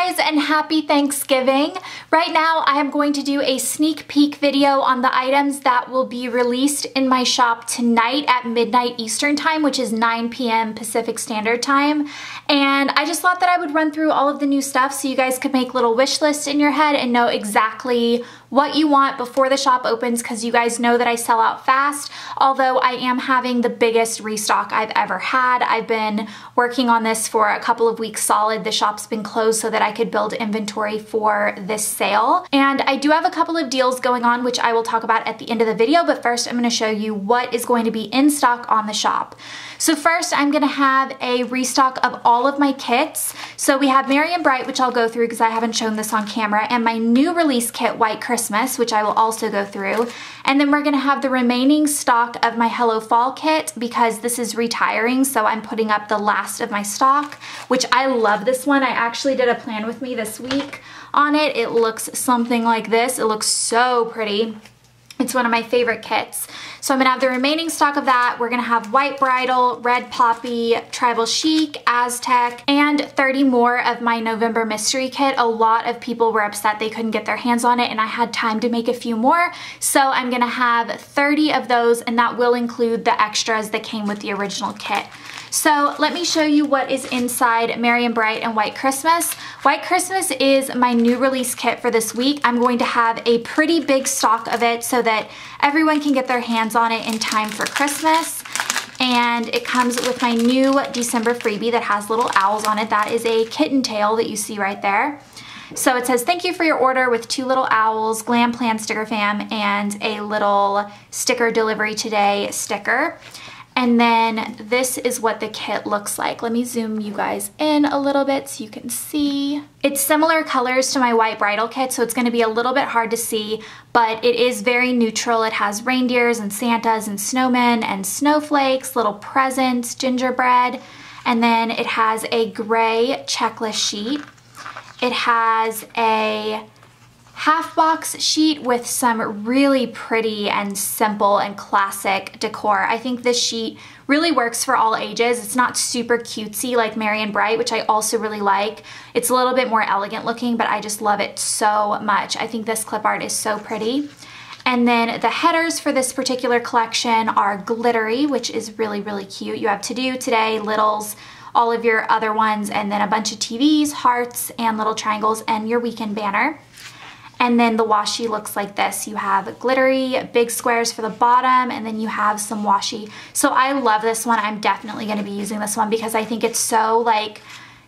guys, and happy Thanksgiving. Right now I am going to do a sneak peek video on the items that will be released in my shop tonight at midnight Eastern time, which is 9 p.m. Pacific Standard Time. And I just thought that I would run through all of the new stuff so you guys could make little wish lists in your head and know exactly what you want before the shop opens, because you guys know that I sell out fast, although I am having the biggest restock I've ever had. I've been working on this for a couple of weeks solid. The shop's been closed so that I could build inventory for this sale. And I do have a couple of deals going on, which I will talk about at the end of the video, but first I'm gonna show you what is going to be in stock on the shop. So first I'm gonna have a restock of all of my kits. So we have Merry and Bright, which I'll go through because I haven't shown this on camera, and my new release kit, White Christmas, which I will also go through. And then we're gonna have the remaining stock of my Hello Fall kit because this is retiring, so I'm putting up the last of my stock, which I love this one. I actually did a plan with me this week on it. It looks something like this. It looks so pretty. It's one of my favorite kits. So I'm gonna have the remaining stock of that. We're gonna have White Bridal, Red Poppy, Tribal Chic, Aztec, and 30 more of my November Mystery Kit. A lot of people were upset they couldn't get their hands on it, and I had time to make a few more. So I'm gonna have 30 of those, and that will include the extras that came with the original kit. So let me show you what is inside Merry and Bright and White Christmas. White Christmas is my new release kit for this week. I'm going to have a pretty big stock of it so that everyone can get their hands on it in time for Christmas. And it comes with my new December freebie that has little owls on it. That is a kitten tail that you see right there. So it says, thank you for your order, with 2 little owls, Glam Plan sticker fam, and a little sticker delivery today sticker. And then this is what the kit looks like. Let me zoom you guys in a little bit so you can see. It's similar colors to my White Bridal kit, so it's gonna be a little bit hard to see, but it is very neutral. It has reindeers and Santas and snowmen and snowflakes, little presents, gingerbread, and then it has a gray checklist sheet. It has a half box sheet with some really pretty and simple and classic decor. I think this sheet really works for all ages. It's not super cutesy like Merry and Bright, which I also really like. It's a little bit more elegant looking, but I just love it so much. I think this clip art is so pretty. And then the headers for this particular collection are glittery, which is really, really cute. You have To-Do, Today, Littles, all of your other ones, and then a bunch of TVs, hearts, and little triangles, and your weekend banner. And then the washi looks like this. You have glittery, big squares for the bottom, and then you have some washi. So I love this one. I'm definitely gonna be using this one because I think it's so like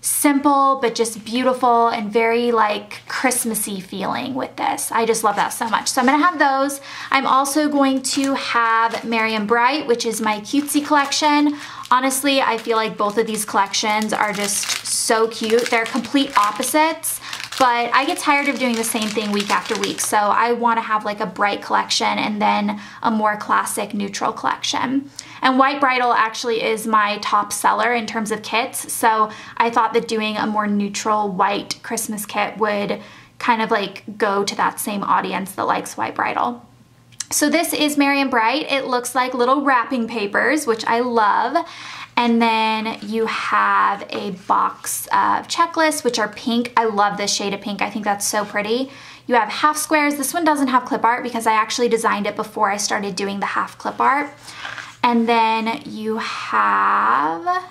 simple, but just beautiful and very like Christmassy feeling with this. I just love that so much. So I'm gonna have those. I'm also going to have Merry and Bright, which is my cutesy collection. Honestly, I feel like both of these collections are just so cute. They're complete opposites, but I get tired of doing the same thing week after week. So I wanna have like a bright collection and then a more classic neutral collection. And White Bridal actually is my top seller in terms of kits. So I thought that doing a more neutral white Christmas kit would kind of like go to that same audience that likes White Bridal. So this is Merry and Bright. It looks like little wrapping papers, which I love. And then you have a box of checklists, which are pink. I love this shade of pink. I think that's so pretty. You have half squares. This one doesn't have clip art because I actually designed it before I started doing the half clip art. And then you have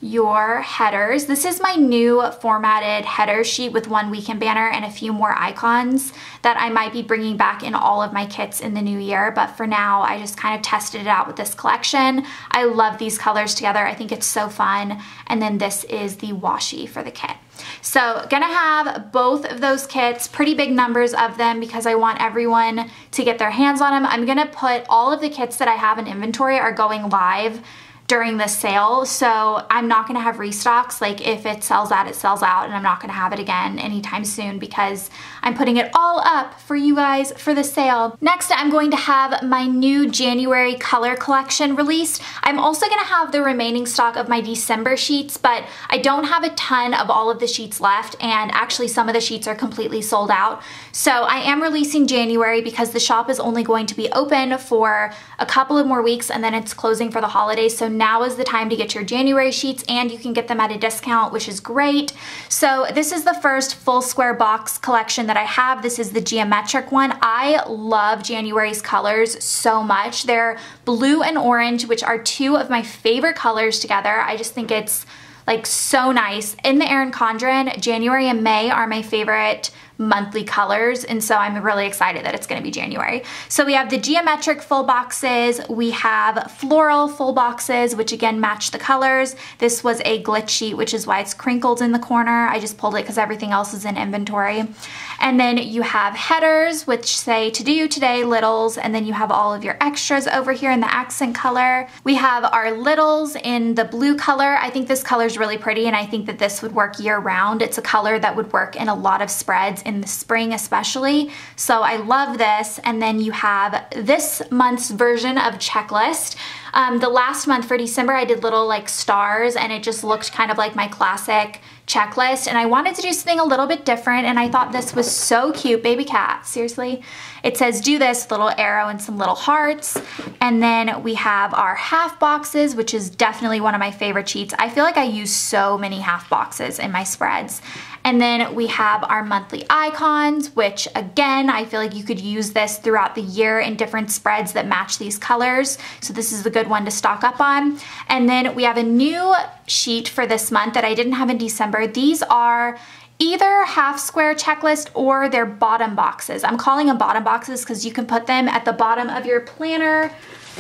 your headers. This is my new formatted header sheet with 1 weekend banner and a few more icons that I might be bringing back in all of my kits in the new year. But for now, I just kind of tested it out with this collection. I love these colors together. I think it's so fun. And then this is the washi for the kit. So gonna have both of those kits, pretty big numbers of them because I want everyone to get their hands on them. I'm gonna put all of the kits that I have in inventory are going live during this sale, so I'm not gonna have restocks. Like if it sells out, it sells out, and I'm not gonna have it again anytime soon because I'm putting it all up for you guys for the sale. Next, I'm going to have my new January color collection released. I'm also gonna have the remaining stock of my December sheets, but I don't have a ton of all of the sheets left, and actually some of the sheets are completely sold out. So I am releasing January because the shop is only going to be open for a couple of more weeks and then it's closing for the holidays. So now is the time to get your January sheets, and you can get them at a discount, which is great. So this is the first full square box collection that I have. This is the geometric one. I love January's colors so much. They're blue and orange, which are two of my favorite colors together. I just think it's like so nice. In the Erin Condren, January and May are my favorite monthly colors, and so I'm really excited that it's going to be January. So we have the geometric full boxes, we have floral full boxes, which again match the colors. This was a glitch sheet, which is why it's crinkled in the corner. I just pulled it because everything else is in inventory. And then you have headers, which say to do today, littles, and then you have all of your extras over here in the accent color. We have our littles in the blue color. I think this color is really pretty, and I think that this would work year round. It's a color that would work in a lot of spreads in the spring especially. So I love this. And then you have this month's version of checklist. The last month for December, I did little like stars, and it just looked kind of like my classic checklist, and I wanted to do something a little bit different, and I thought this was so cute. Baby cat, seriously. It says do this, little arrow and some little hearts. And then we have our half boxes, which is definitely one of my favorite sheets. I feel like I use so many half boxes in my spreads. And then we have our monthly icons, which again, I feel like you could use this throughout the year in different spreads that match these colors. So this is a good one to stock up on. And then we have a new sheet for this month that I didn't have in December. These are either half square checklist or they're bottom boxes. I'm calling them bottom boxes because you can put them at the bottom of your planner,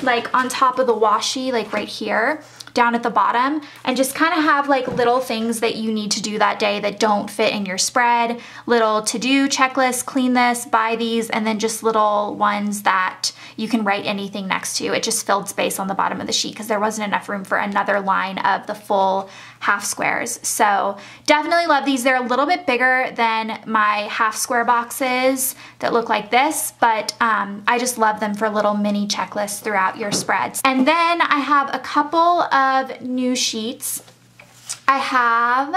like on top of the washi, like right here, down at the bottom, and just kind of have like little things that you need to do that day that don't fit in your spread, little to-do checklists, clean this, buy these, and then just little ones that you can write anything next to. It just filled space on the bottom of the sheet because there wasn't enough room for another line of the full half squares. So definitely love these. They're a little bit bigger than my half square boxes that look like this, but I just love them for little mini checklists throughout your spreads. And then I have a couple of new sheets. I have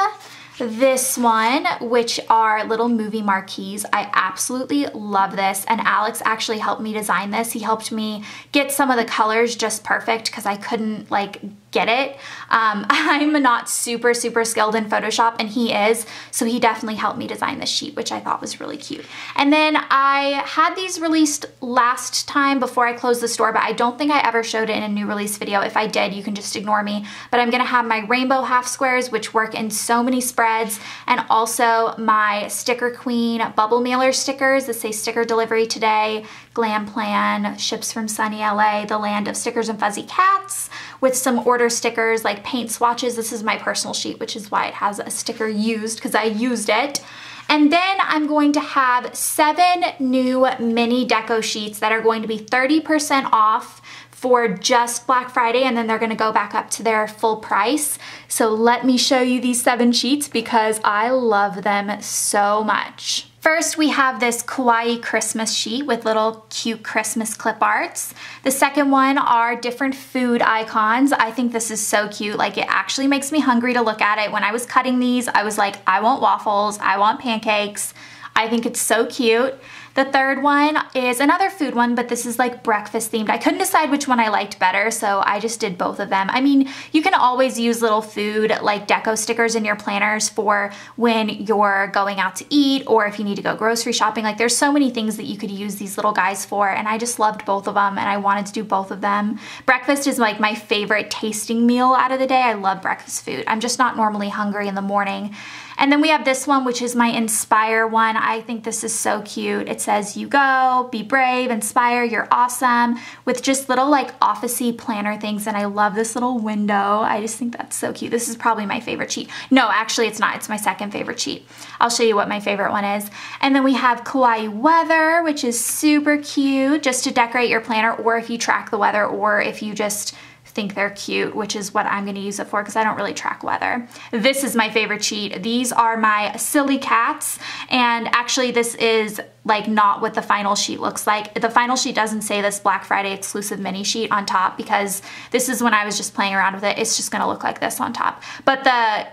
this one, which are little movie marquees. I absolutely love this, and Alex actually helped me design this. He helped me get some of the colors just perfect because I couldn't like get it. I'm not super skilled in Photoshop, and he is, so he definitely helped me design this sheet, which I thought was really cute. And then I had these released last time before I closed the store, but I don't think I ever showed it in a new release video. If I did, you can just ignore me. But I'm gonna have my rainbow half squares, which work in so many spreads, and also my Sticker Queen bubble mailer stickers that say sticker delivery today, Glam Plan, ships from sunny LA, the land of stickers and fuzzy cats, with some order stickers like paint swatches. This is my personal sheet, which is why it has a sticker used, because I used it. And then I'm going to have 7 new mini deco sheets that are going to be 30% off for just Black Friday, and then they're gonna go back up to their full price. So let me show you these 7 sheets because I love them so much. First, we have this kawaii Christmas sheet with little cute Christmas clip arts. The second one are different food icons. I think this is so cute. Like, it actually makes me hungry to look at it. When I was cutting these, I was like, I want waffles, I want pancakes. I think it's so cute. The third one is another food one, but this is like breakfast themed. I couldn't decide which one I liked better, so I just did both of them. I mean, you can always use little food like deco stickers in your planners for when you're going out to eat or if you need to go grocery shopping. Like, there's so many things that you could use these little guys for, and I just loved both of them and I wanted to do both of them. Breakfast is like my favorite tasting meal out of the day. I love breakfast food. I'm just not normally hungry in the morning. And then we have this one, which is my Inspire one. I think this is so cute. It says, you go, be brave, inspire, you're awesome, with just little like office-y planner things. And I love this little window. I just think that's so cute. This is probably my favorite sheet. No, actually it's not. It's my second favorite sheet. I'll show you what my favorite one is. And then we have Kawaii Weather, which is super cute, just to decorate your planner, or if you track the weather, or if you just think they're cute, which is what I'm going to use it for because I don't really track weather. This is my favorite sheet. These are my silly cats, and actually this is like not what the final sheet looks like. The final sheet doesn't say this Black Friday exclusive mini sheet on top because this is when I was just playing around with it. It's just gonna look like this on top. But the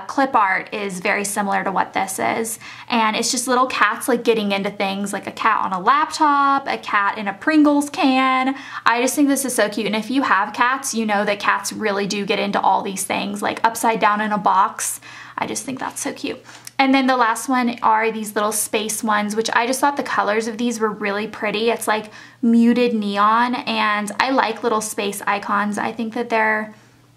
clip art is very similar to what this is. And it's just little cats like getting into things, like a cat on a laptop, a cat in a Pringles can. I just think this is so cute. And if you have cats, you know that cats really do get into all these things, like upside down in a box. I just think that's so cute. And then the last one are these little space ones, which I just thought the colors of these were really pretty. It's like muted neon, and I like little space icons. I think that they're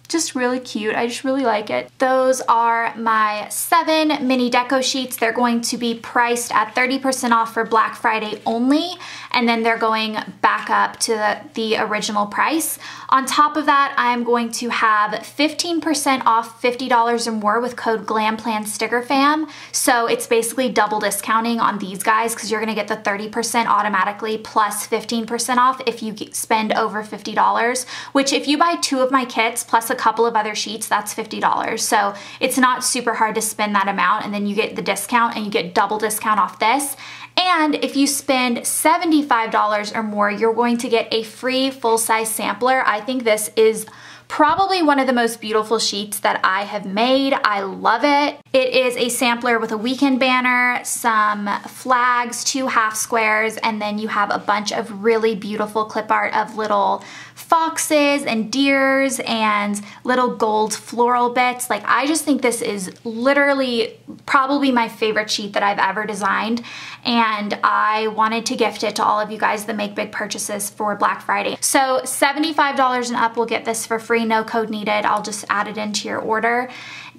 just really cute. I just really like it. Those are my 7 mini deco sheets. They're going to be priced at 30% off for Black Friday only, and then they're going back up to the original price. On top of that, I'm going to have 15% off $50 or more with code GLAMPLANSTICKERFAM. So it's basically double discounting on these guys because you're gonna get the 30% automatically plus 15% off if you spend over $50, which if you buy 2 of my kits plus a couple of other sheets, that's $50. So it's not super hard to spend that amount, and then you get the discount and you get double discount off this. And if you spend $75 or more, you're going to get a free full-size sampler. I think this is probably one of the most beautiful sheets that I have made. I love it. It is a sampler with a weekend banner, some flags, 2 half squares, and then you have a bunch of really beautiful clip art of little foxes and deers and little gold floral bits. Like, I just think this is literally probably my favorite sheet that I've ever designed, and I wanted to gift it to all of you guys that make big purchases for Black Friday. So $75 and up will get this for free, no code needed. I'll just add it into your order.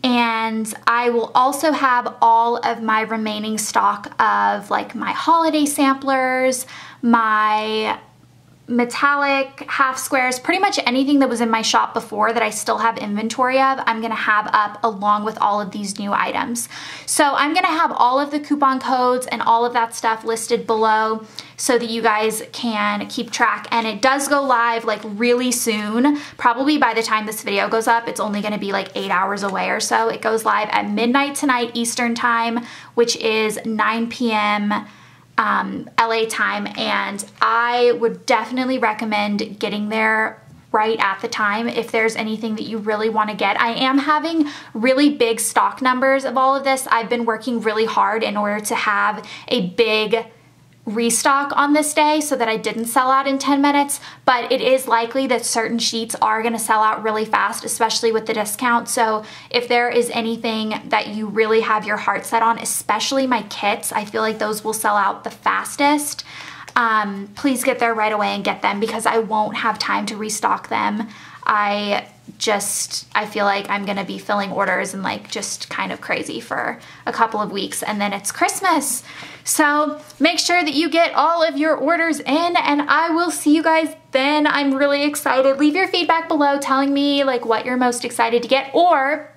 And I will also have all of my remaining stock of like my holiday samplers, my metallic half squares, pretty much anything that was in my shop before that I still have inventory of, I'm gonna have up along with all of these new items. So I'm gonna have all of the coupon codes and all of that stuff listed below so that you guys can keep track. And it does go live like really soon. Probably by the time this video goes up, it's only gonna be like 8 hours away or so. It goes live at midnight tonight Eastern time, which is 9 p.m. LA time, and I would definitely recommend getting there right at the time if there's anything that you really want to get. I am having really big stock numbers of all of this. I've been working really hard in order to have a big restock on this day so that I didn't sell out in 10 minutes, but it is likely that certain sheets are going to sell out really fast, especially with the discount. So if there is anything that you really have your heart set on, especially my kits, I feel like those will sell out the fastest. Please get there right away and get them because I won't have time to restock them. I feel like I'm gonna be filling orders and like just kind of crazy for a couple of weeks, and then it's Christmas. So make sure that you get all of your orders in, and I will see you guys then. I'm really excited. Leave your feedback below telling me like what you're most excited to get or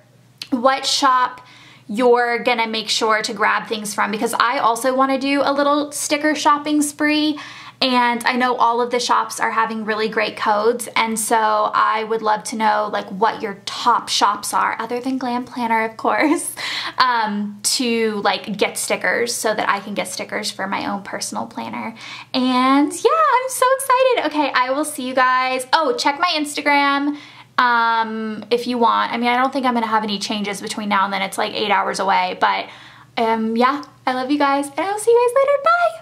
what shop you're gonna make sure to grab things from, because I also want to do a little sticker shopping spree. And I know all of the shops are having really great codes, and so I would love to know like what your top shops are, other than Glam Planner, of course, to like get stickers so that I can get stickers for my own personal planner. And yeah, I'm so excited. Okay, I will see you guys. Oh, check my Instagram if you want. I mean, I don't think I'm gonna have any changes between now and then. It's like 8 hours away, but yeah, I love you guys, and I'll see you guys later. Bye!